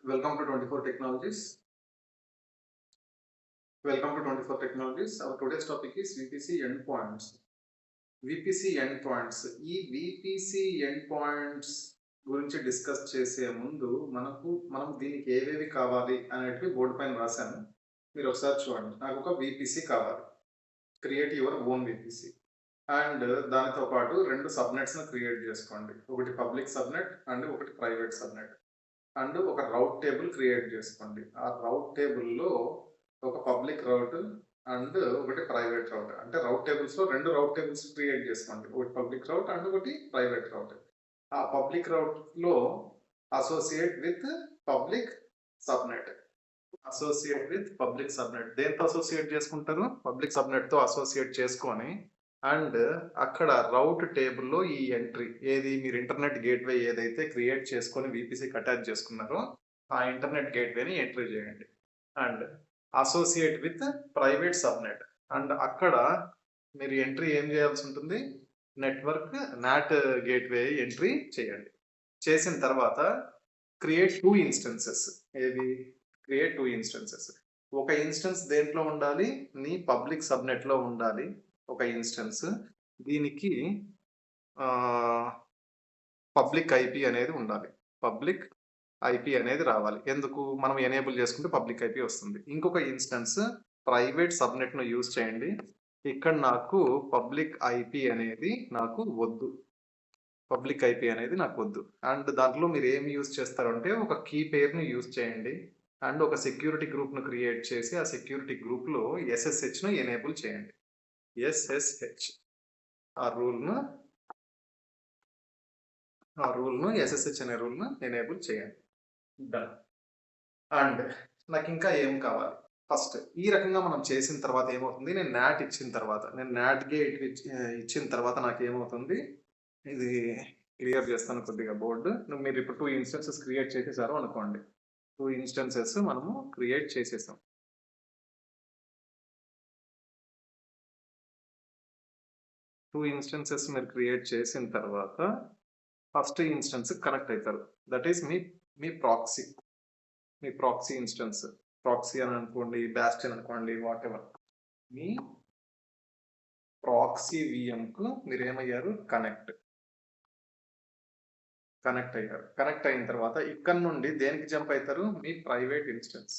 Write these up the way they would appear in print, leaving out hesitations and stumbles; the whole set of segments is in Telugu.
Welcome to 24 Technologies. Welcome to 24 Technologies. Our today's topic is VPC endpoints. VPC endpoints. ఈ VPC endpoints గురించి డిస్కస్ చేసే ముందు మనం దీనికి ఏవేవి కావాలి అనేటివి బోర్డు పైన రాశాను. మీరు ఒకసారి చూడండి. నాకు ఒక VPC కావాలి. Create your own VPC. And దానితో పాటు రెండు సబ్నెట్స్ను క్రియేట్ చేసుకోండి. ఒకటి పబ్లిక్ సబ్నెట్ అండ్ ఒకటి ప్రైవేట్ సబ్నెట్. అండ్ ఒక రౌట్ టేబుల్ క్రియేట్ చేసుకోండి. ఆ రౌట్ టేబుల్లో ఒక పబ్లిక్ రౌట్ అండ్ ఒకటి ప్రైవేట్ రౌట్, అంటే రౌట్ టేబుల్స్లో రెండు రౌట్ టేబుల్స్ క్రియేట్ చేసుకోండి. ఒకటి పబ్లిక్ రౌట్ అండ్ ఒకటి ప్రైవేట్ రౌట్. ఆ పబ్లిక్ రౌట్లో associate with public subnet. Associate with public subnet దేంతో అసోసియేట్ చేసుకుంటారు? పబ్లిక్ సబ్నెట్తో అసోసియేట్ చేసుకొని అండ్ అక్కడ రౌట్ టేబుల్లో ఈ ఎంట్రీ ఏది, మీరు ఇంటర్నెట్ గేట్వే ఏదైతే క్రియేట్ చేసుకొని VPCకి అటాచ్ చేసుకున్నారో ఆ ఇంటర్నెట్ గేట్వేని ఎంట్రీ చేయండి. And associate with private subnet, and అక్కడ మీరు ఎంట్రీ ఏం చేయాల్సి ఉంటుంది? నెట్వర్క్ నాట్ గేట్వే ఎంట్రీ చేయండి. చేసిన తర్వాత క్రియేట్ 2 ఇన్స్టెన్సెస్. ఏది? Create 2 instances. ఒక ఇన్స్టెన్స్ దేంట్లో ఉండాలి? నీ పబ్లిక్ సబ్నెట్లో ఉండాలి ఒక ఇన్స్టెన్స్. దీనికి పబ్లిక్ ఐపీ అనేది ఉండాలి. పబ్లిక్ ఐపీ అనేది రావాలి. ఎందుకు? మనం ఎనేబుల్ చేసుకుంటే పబ్లిక్ ఐపీ వస్తుంది. ఇంకొక ఇన్స్టెన్స్ ప్రైవేట్ సబ్నెట్ను యూజ్ చేయండి. ఇక్కడ నాకు పబ్లిక్ ఐపీ అనేది నాకు వద్దు. పబ్లిక్ ఐపీ అనేది నాకు వద్దు. అండ్ దాంట్లో మీరు ఏం యూజ్ చేస్తారంటే ఒక కీ పేర్ని యూజ్ చేయండి. అండ్ ఒక సెక్యూరిటీ గ్రూప్ను క్రియేట్ చేసి ఆ సెక్యూరిటీ గ్రూప్లో SSHను ఎనేబుల్ చేయండి. SSH ఆ రూల్ను SSH అనే రూల్ను ఎనేబుల్ చేయండి. డన్. అండ్ నాకు ఇంకా ఏం కావాలి? ఫస్ట్ ఈ రకంగా మనం చేసిన తర్వాత ఏమవుతుంది? నేను నాట్ ఇచ్చిన తర్వాత, నేను నాట్ గేట్ ఇచ్చిన తర్వాత నాకు ఏమవుతుంది? ఇది క్లియర్ చేస్తాను కొద్దిగా బోర్డు. మీరు ఇప్పుడు 2 ఇన్స్టెన్సెస్ క్రియేట్ చేసేసారు అనుకోండి. 2 ఇన్స్టెన్సెస్ మనము క్రియేట్ చేసేసాం. 2 ఇన్స్టెన్సెస్ మీరు క్రియేట్ చేసిన తర్వాత ఫస్ట్ ఇన్స్టెన్స్ కనెక్ట్ అవుతారు. That is me proxy. Me proxy instance, proxy అని అనుకోండి, బాస్టియన్ అనుకోండి, వాట్ ఎవర్. మీ ప్రాక్సీ విఎంకు మీరు ఏమయ్యారు? కనెక్ట్ అయ్యారు. కనెక్ట్ అయిన తర్వాత ఇక్కడ నుండి దేనికి జంప్ అవుతారు? మీ ప్రైవేట్ ఇన్స్టెన్స్.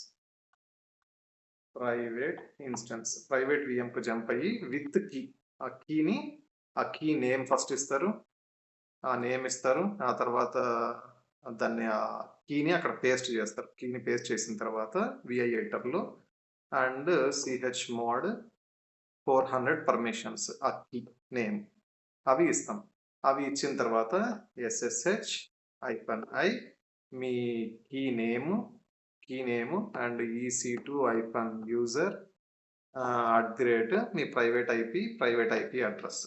ప్రైవేట్ విఎంకు జంప్ అయ్యి విత్ కీ, ఆ కీ నేమ్ ఫస్ట్ ఇస్తారు. ఆ నేమ్ ఇస్తారు. ఆ తర్వాత దాన్ని ఆ కీని అక్కడ పేస్ట్ చేస్తారు. కీని పేస్ట్ చేసిన తర్వాత VI ఎడిటర్లో అండ్ chmod 400 పర్మిషన్స్ ఆ కీ నేమ్ అవి ఇస్తాం. అవి ఇచ్చిన తర్వాత SSH-i మీ కీ నేము అండ్ EC2-user @ మీ ప్రైవేట్ ఐపీ అడ్రస్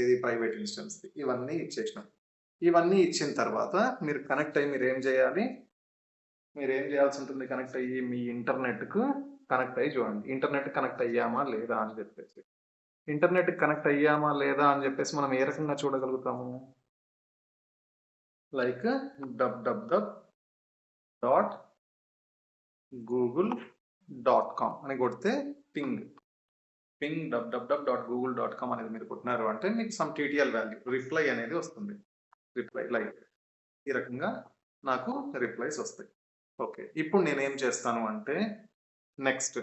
ఏది? Private instance. ఇవన్నీ ఇచ్చేసినాం. ఇవన్నీ ఇచ్చిన తర్వాత మీరు కనెక్ట్ అయ్యి మీరు ఏం చేయాలి? మీరు ఏం చేయాల్సి ఉంటుంది? కనెక్ట్ అయ్యి మీ ఇంటర్నెట్కు కనెక్ట్ అయ్యి చూడండి. ఇంటర్నెట్ కనెక్ట్ అయ్యామా లేదా అని చెప్పేసి. ఇంటర్నెట్ కనెక్ట్ అయ్యామా లేదా అని చెప్పేసి మనం ఏ రకంగా చూడగలుగుతాము? లైక్ www.google.com అని కొడితే పింగ్ www.google.com అనేది మీరు కొట్టినారు అంటే మీకు సమ్ TTL వాల్యూ రిప్లై అనేది వస్తుంది. రిప్లై లైక్ ఈ రకంగా నాకు రిప్లైస్ వస్తాయి. ఓకే, ఇప్పుడు నేనేం చేస్తాను అంటే నెక్స్ట్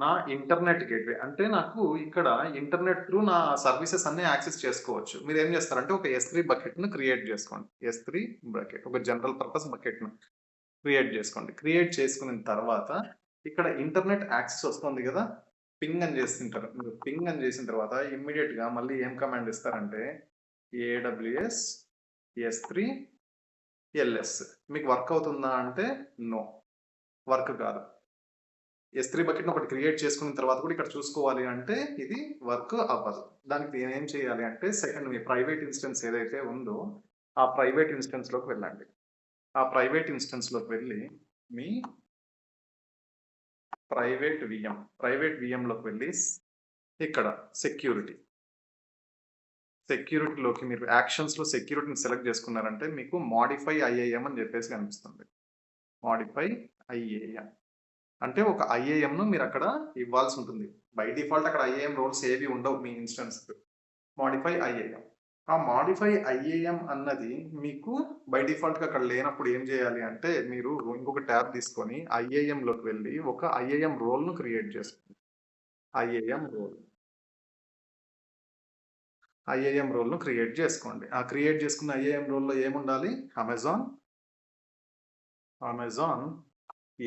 నా ఇంటర్నెట్ గేట్వే, అంటే నాకు ఇక్కడ ఇంటర్నెట్ త్రూ నా సర్వీసెస్ అన్ని యాక్సెస్ చేసుకోవచ్చు. మీరు ఏం చేస్తారంటే ఒక S3 బకెట్ను క్రియేట్ చేసుకోండి. S3 బకెట్ ఒక జనరల్ పర్పస్ బకెట్ను క్రియేట్ చేసుకోండి. క్రియేట్ చేసుకున్న తర్వాత ఇక్కడ ఇంటర్నెట్ యాక్సెస్ వస్తుంది కదా, పింగ్ అని చేస్తుంటారు. మీరు పింగ్ అని చేసిన తర్వాత ఇమ్మీడియట్గా మళ్ళీ ఏం కమాండ్ ఇస్తారంటే AWS S3 LS. మీకు వర్క్ అవుతుందా అంటే నో, వర్క్ కాదు. S3 బకెట్ను ఒకటి క్రియేట్ చేసుకున్న తర్వాత కూడా ఇక్కడ చూసుకోవాలి అంటే ఇది వర్క్ అవ్వదు. దానికి నేనేం చేయాలి అంటే సెకండ్ మీ ప్రైవేట్ ఇన్స్టెన్స్ ఏదైతే ఉందో ఆ ప్రైవేట్ ఇన్స్టెన్స్లోకి వెళ్ళండి. ఆ ప్రైవేట్ ఇన్స్టెన్స్లోకి వెళ్ళి మీ ప్రైవేట్ విఎంలోకి వెళ్ళి ఇక్కడ సెక్యూరిటీలోకి మీరు యాక్షన్స్లో సెక్యూరిటీని సెలెక్ట్ చేసుకున్నారంటే మీకు మాడిఫై IAM అని చెప్పేసి కనిపిస్తుంది. మాడిఫై ఐఏఎం అంటే ఒక ఐఏఎంను మీరు అక్కడ ఇవ్వాల్సి ఉంటుంది. బై డిఫాల్ట్ అక్కడ ఐఏఎం రోల్స్ ఏవి ఉండవు మీ ఇన్స్టెన్స్. Modify IAM. ఆ మాడిఫై ఐఏఎం అన్నది మీకు బై డిఫాల్ట్‌గా అక్కడ లేనప్పుడు ఏం చేయాలి అంటే, మీరు ఇంకొక ట్యాబ్ తీసుకొని ఐఏఎంలోకి వెళ్ళి ఒక ఐఏఎం రోల్‌ను క్రియేట్ చేసుకోండి. IAM role. ఐఏఎం రోల్‌ను క్రియేట్ చేసుకోండి. ఆ క్రియేట్ చేసుకున్న ఐఏఎం రోల్‌లో ఏముండాలి? Amazon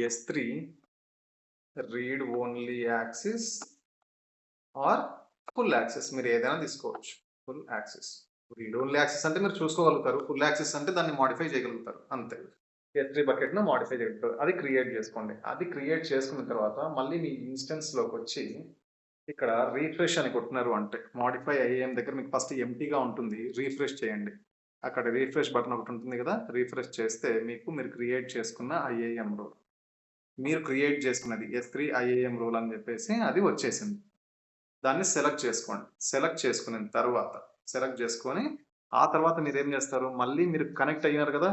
S3 read only access or full access మీరు ఏదైనా తీసుకోవచ్చు. Full access. Read only access అంటే మీరు చూసుకోగలుగుతారు. ఫుల్ యాక్సెస్ అంటే దాన్ని మోడిఫై చేయగలుగుతారు అంతే. S3 బకెట్‌ను మోడిఫై చేయగలుగుతారు. అది క్రియేట్ చేసుకోండి. అది క్రియేట్ చేసుకున్న తర్వాత మళ్ళీ మీ ఇన్స్టెన్స్‌లోకొచ్చి ఇక్కడ రిఫ్రెష్ అని కొట్టినారు అంటే మోడిఫై ఐఏఎం దగ్గర మీకు ఫస్ట్ ఎంప్టీగా ఉంటుంది. రిఫ్రెష్ చేయండి. అక్కడ రిఫ్రెష్ బటన్ ఒకటి ఉంటుంది కదా! రిఫ్రెష్ చేస్తే మీకు మీరు క్రియేట్ చేసుకున్న ఐఏఎం రోల్. మీరు క్రియేట్ చేసుకున్నది S3 ఐఏఎం రోల్ అని చెప్పేసి అది వచ్చేసింది. దాన్ని సెలెక్ట్ చేసుకోండి. సెలెక్ట్ చేసుకున్న తర్వాత సెలెక్ట్ చేసుకొని ఆ తర్వాత మీరేం చేస్తారు? మళ్ళీ మీరు కనెక్ట్ అయ్యారు కదా!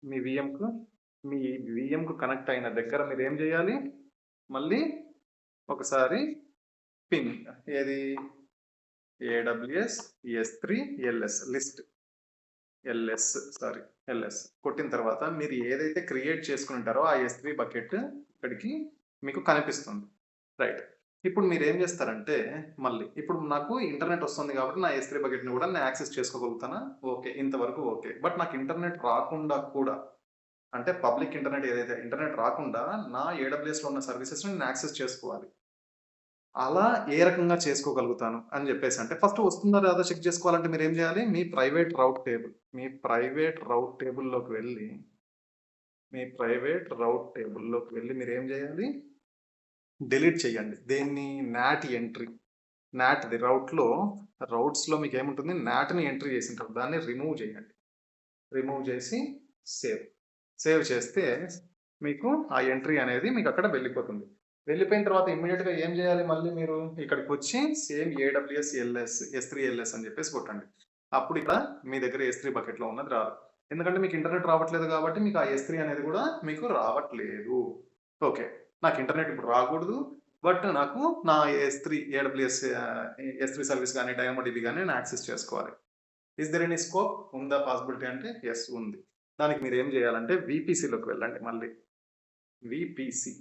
మీ వీఎంకు. మీ వీఎంకు కనెక్ట్ అయిన దగ్గర మీరేం చేయాలి? మళ్ళీ ఒకసారి పిన్ ఏది? AWS S3 LS list. LS కొట్టిన తర్వాత మీరు ఏదైతే క్రియేట్ చేసుకుని ఉంటారో ఆ S3 బకెట్ ఇక్కడికి మీకు కనిపిస్తుంది. రైట్. ఇప్పుడు మీరేం చేస్తారంటే మళ్ళీ ఇప్పుడు నాకు ఇంటర్నెట్ వస్తుంది కాబట్టి నా S3 బకెట్‌ని కూడా నేను యాక్సెస్ చేసుకోగలుగుతానా? ఓకే. ఇంతవరకు ఓకే. బట్ నాకు ఇంటర్నెట్ రాకుండా కూడా అంటే పబ్లిక్ ఇంటర్నెట్ ఏదైతే ఇంటర్నెట్ రాకుండా నా ఏడబ్ల్యూఎస్‌లో ఉన్న సర్వీసెస్‌ని నేను యాక్సెస్ చేసుకోవాలి. అలా ఏ రకంగా చేసుకోగలుగుతాను అని చెప్పేసి అంటే ఫస్ట్ వస్తుందా రాదా చెక్ చేసుకోవాలంటే మీరేం చేయాలి? మీ ప్రైవేట్ రౌట్ టేబుల్‌లోకి మీరేం చేయాలి? డిలీట్ చేయండి. దేన్ని? NAT entry. నాట్‌ది రౌట్స్‌లో మీకేముంటుంది? నాట్‌ని ఎంట్రీ చేసింటారు. దాన్ని రిమూవ్ చేయండి. రిమూవ్ చేసి సేవ్. సేవ్ చేస్తే మీకు ఆ ఎంట్రీ అనేది మీకు అక్కడ వెళ్ళిపోతుంది. వెళ్ళిపోయిన తర్వాత ఇమ్మీడియేట్‌గా ఏం చేయాలి మళ్ళీ మీరు? ఇక్కడికొచ్చి సేమ్ ఏడబ్ల్యూఎస్ S3 LS అని చెప్పేసి కొట్టండి. అప్పుడు ఇక్కడ మీ దగ్గర S3 బకెట్‌లో ఉన్నది రాదు. ఎందుకంటే మీకు ఇంటర్నెట్ రావట్లేదు కాబట్టి మీకు ఆ S3 అనేది కూడా మీకు రావట్లేదు. ఓకే. నాకు ఇంటర్నెట్ ఇప్పుడు రాకూడదు. బట్ నాకు నా ఏడబ్ల్యూఎస్ S3 సర్వీస్ గాని, డైనమోడిబి గాని నేను యాక్సెస్ చేసుకోవాలి. Is there any scope? ఉందా పాసిబిలిటీ అంటే యెస్ ఉంది. దానికి మీరేం చేయాలంటే వీపీసీలోకి వెళ్ళండి మళ్ళీ. వీపీసీ.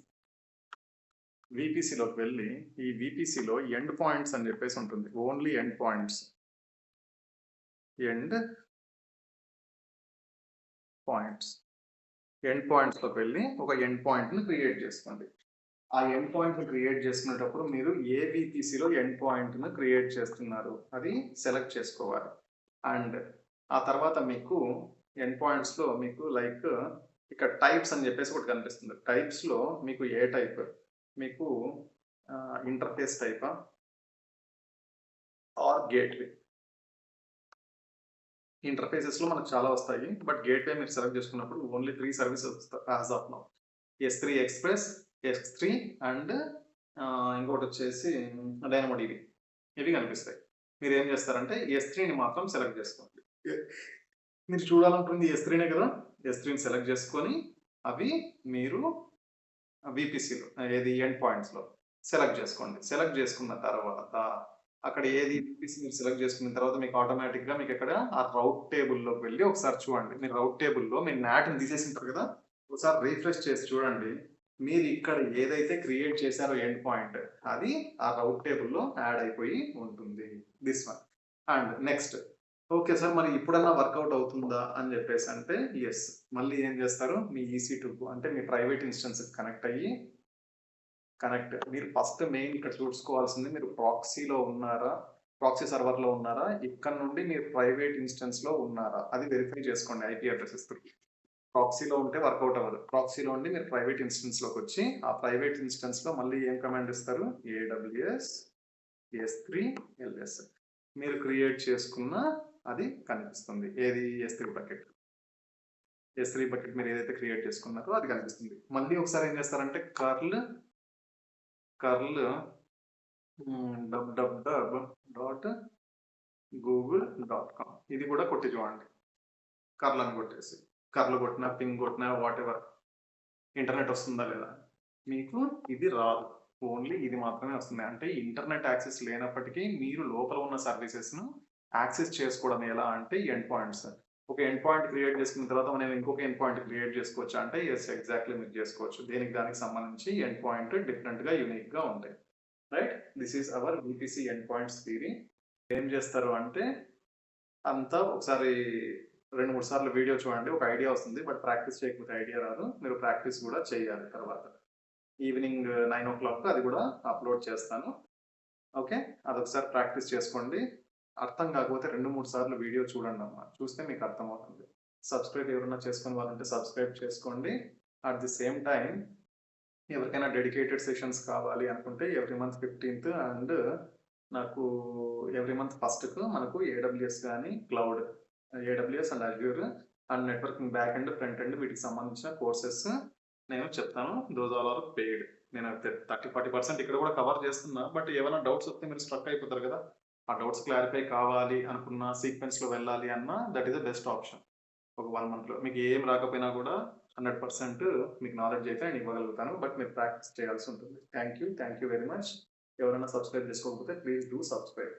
వీపీసీలోకి వెళ్ళి ఈ వీపీసీలో ఎండ్ పాయింట్స్ అని చెప్పేసి ఉంటుంది. Only end points. End points. End పాయింట్స్‌లోకి వెళ్ళి ఒక ఎండ్ పాయింట్‌ని క్రియేట్ చేసుకోండి. ఆ ఎండ్ పాయింట్‌ని క్రియేట్ చేసుకునేటప్పుడు మీరు ఏ వీపీసీలో ఎండ్ పాయింట్‌ని క్రియేట్ చేస్తున్నారు అది సెలెక్ట్ చేసుకోవాలి. అండ్ ఆ తర్వాత మీకు ఎండ్ పాయింట్స్‌లో మీకు లైక్ ఇక్కడ టైప్స్ అని చెప్పేసి ఒకటి కనిపిస్తుంది. టైప్స్‌లో మీకు ఏ టైప్? మీకు ఇంటర్ఫేస్ టైపా? Or gateway. ఇంటర్ఫేసెస్‌లో మనకు చాలా వస్తాయి. బట్ గేట్‌వే మీరు సెలెక్ట్ చేసుకున్నప్పుడు ఓన్లీ 3 సర్వీసెస్ వస్తాయి as of now. S3 express, S3 and ఇంకోటొచ్చేసి డైనమోడిబి. ఇవి కనిపిస్తాయి. మీరేం చేస్తారంటే S3ని మాత్రం సెలెక్ట్ చేసుకోండి. మీరు చూడాలనుకుంది S3నే కదా! S3ని సెలెక్ట్ చేసుకొని అవి మీరు వీపీసీలో ఏది ఎండ్ పాయింట్స్‌లో సెలెక్ట్ చేసుకోండి. సెలెక్ట్ చేసుకున్న తర్వాత అక్కడ ఏది వీపీసీ మీరు సెలెక్ట్ చేసుకున్న తర్వాత మీకు ఆటోమేటిక్‌గా మీకు ఇక్కడ ఆ రౌట్ టేబుల్‌లోకి వెళ్లి ఒకసారి చూడండి. మీరు రౌట్ టేబుల్‌లో మీరు నాట్‌ని తీసేసింటారు కదా! ఒకసారి రిఫ్రెష్ చేసి చూడండి. మీరు ఇక్కడ ఏదైతే క్రియేట్ చేశారో ఎండ్ పాయింట్ అది ఆ రౌట్ టేబుల్‌లో యాడ్ అయిపోయి ఉంటుంది. This one. And next okay sir మరి ఇప్పుడన్నా వర్కౌట్ అవుతుందా అని చెప్పేసి అంటే యెస్. మళ్ళీ ఏం చేస్తారు? మీ EC2కు అంటే మీ ప్రైవేట్ ఇన్స్టెన్స్‌కి మీరు ఫస్ట్ మెయిన్ ఇక్కడ చూసుకోవాల్సింది మీరు ప్రాక్సీలో ఉన్నారా? ప్రాక్సీ సర్వర్‌లో ఉన్నారా? ఇక్కడ నుండి మీరు ప్రైవేట్ ఇన్స్టెన్స్‌లో ఉన్నారా? అది వెరిఫై చేసుకోండి ఐపీ అడ్రెసెస్ త్రూ. ప్రాక్సీలో ఉంటే వర్కౌట్ అవ్వదు. ప్రాక్సీలో ఉండి మీరు ప్రైవేట్ ఇన్స్టెన్స్‌లోకి వచ్చి ఆ ప్రైవేట్ ఇన్స్టెన్స్‌లో మళ్ళీ ఏం కమాండ్ ఇస్తారు? AWS S3 LS. మీరు క్రియేట్ చేసుకున్న అది కనిపిస్తుంది. ఏది? S3 bucket. S3 బకెట్ మీరు ఏదైతే క్రియేట్ చేసుకున్నారో అది కనిపిస్తుంది. మళ్ళీ ఒకసారి ఏం చేస్తారంటే కర్ల్ www.google.com ఇది కూడా కొట్టి చూడండి. కర్ల్ అని కొట్టేసి. కర్ల్ కొట్టినా, పింగ్ కొట్టినా వాటెవర్ ఇంటర్నెట్ వస్తుందా లేదా? మీకు ఇది రాదు. ఓన్లీ ఇది మాత్రమే వస్తుంది. అంటే ఇంటర్నెట్ యాక్సెస్ లేనప్పటికీ మీరు లోపల ఉన్న సర్వీసెస్‌ను యాక్సెస్ చేసుకోవడం ఎలా అంటే ఎండ్ పాయింట్స్. ఒక ఎండ్ పాయింట్ క్రియేట్ చేసుకున్న తర్వాత మనం ఇంకొక ఎండ్ పాయింట్ క్రియేట్ చేసుకోవచ్చా అంటే యెస్ ఎగ్జాక్ట్‌లీ మీరు చేసుకోవచ్చు. దానికి సంబంధించి ఎండ్ పాయింట్ డిఫరెంట్‌గా, యూనిక్‌గా ఉంటాయి. Right? This is our VPC end points theory. ఏం చేస్తారు అంటే అంతా ఒకసారి 2, 3 సార్లు వీడియో చూడండి. ఒక ఐడియా వస్తుంది. బట్ ప్రాక్టీస్ చేయకపోతే ఐడియా రాదు. మీరు ప్రాక్టీస్ కూడా చేయాలి తర్వాత. ఈవినింగ్ 9:00 అది కూడా అప్లోడ్ చేస్తాను. ఓకే. అదొకసారి ప్రాక్టీస్ చేసుకోండి. అర్థం కాకపోతే 2, 3 సార్లు వీడియో చూడండమ్మా. చూస్తే మీకు అర్థమవుతుంది. సబ్స్క్రైబ్ ఎవరైనా చేసుకునే వాళ్ళుంటే సబ్స్క్రైబ్ చేసుకోండి. అట్ ది సేమ్ టైమ్ ఎవరికైనా డెడికేటెడ్ సెషన్స్ కావాలి అనుకుంటే ఎవ్రీ మంత్ 15థ్ అండ్ నాకు ఎవ్రీ మంత్ ఫస్ట్‌కు మనకు ఏడబ్ల్యూఎస్ గాని, cloud, AWS and Azure and networking back end, front end వీటికి సంబంధించిన కోర్సెస్ నేను చెప్తాను. Those all are paid. నేను 30-40% ఇక్కడ కూడా కవర్ చేస్తున్నా. బట్ ఏమైనా డౌట్స్ వస్తే మీరు స్ట్రక్ అయిపోతారు కదా! ఆ డౌట్స్ క్లారిఫై కావాలి అనుకున్న, సీక్వెన్స్‌లో వెళ్ళాలి అన్నా that is the best option. ఒక 1 మంత్‌లో మీకు ఏం రాకపోయినా కూడా 100% మీకు నాలెడ్జ్ అయితే నేను ఇవ్వగలుగుతాను. బట్ మీరు ప్రాక్టీస్ చేయాల్సి ఉంటుంది. Thank you very much. ఎవరైనా సబ్స్క్రైబ్ చేసుకోకపోతే ప్లీజ్ డూ సబ్స్క్రైబ్.